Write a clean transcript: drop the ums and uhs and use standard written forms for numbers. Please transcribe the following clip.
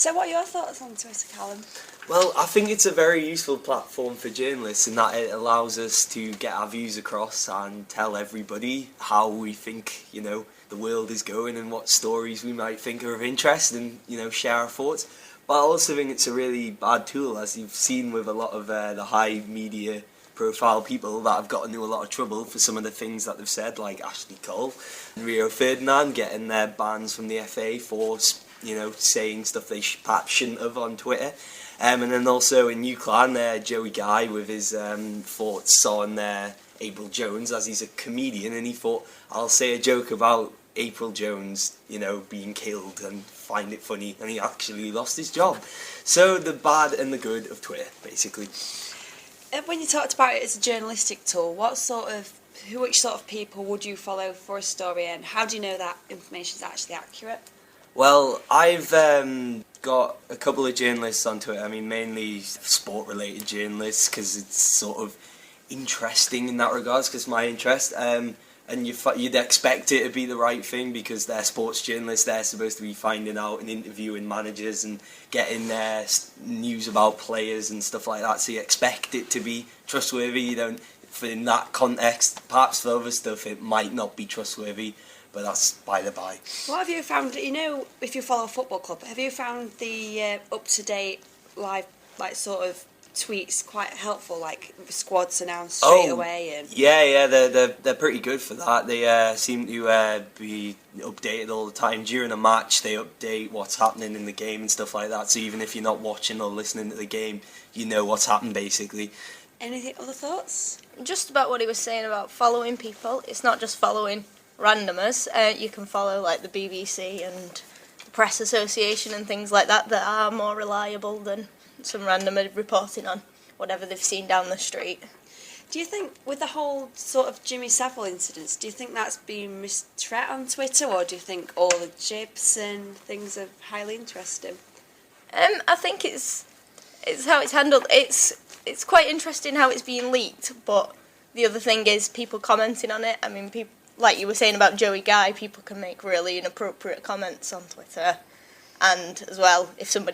So what are your thoughts on Twitter, Callum? Well, I think it's a very useful platform for journalists in that it allows us to get our views across and tell everybody how we think, the world is going and what stories we might think are of interest and, share our thoughts. But I also think it's a really bad tool, as you've seen with a lot of the high media profile people that have got into a lot of trouble for some of the things that they've said, like Ashley Cole and Rio Ferdinand getting their bans from the FA for, saying stuff they perhaps shouldn't have on Twitter. And then also in New Clan, Joey Guy with his thoughts on April Jones, as he's a comedian, and he thought, I'll say a joke about April Jones, being killed and find it funny, and he actually lost his job. So the bad and the good of Twitter, basically. When you talked about it as a journalistic tool, which sort of people would you follow for a story, and how do you know that information is actually accurate? Well, I've got a couple of journalists on Twitter. I mean, mainly sport-related journalists, because it's sort of interesting in that regards, because my interest. And you'd expect it to be the right thing, because they're sports journalists. They're supposed to be finding out and interviewing managers and getting their news about players and stuff like that. So you expect it to be trustworthy. You don't, in that context. Perhaps for other stuff it might not be trustworthy, but that's by the by. What have you found, if you follow a football club, have you found the up-to-date live, sort of tweets quite helpful, like squads announced straight away? And yeah, they're pretty good for that. They seem to be updated all the time. During a match, they update what's happening in the game and stuff like that, so even if you're not watching or listening to the game, you know what's happened, basically. Anything, other thoughts? Just about what he was saying about following people. It's not just following randomers. You can follow like the BBC and the Press Association and things like that are more reliable than some randomer reporting on whatever they've seen down the street. Do you think, with the whole sort of Jimmy Savile incidents, do you think that's been mistreated on Twitter, or do you think all the jibs and things are highly interesting? I think it's how it's handled. It's quite interesting how it's being leaked, but the other thing is people commenting on it. I mean, people, like you were saying about Joey Guy, people can make really inappropriate comments on Twitter, and as well, if somebody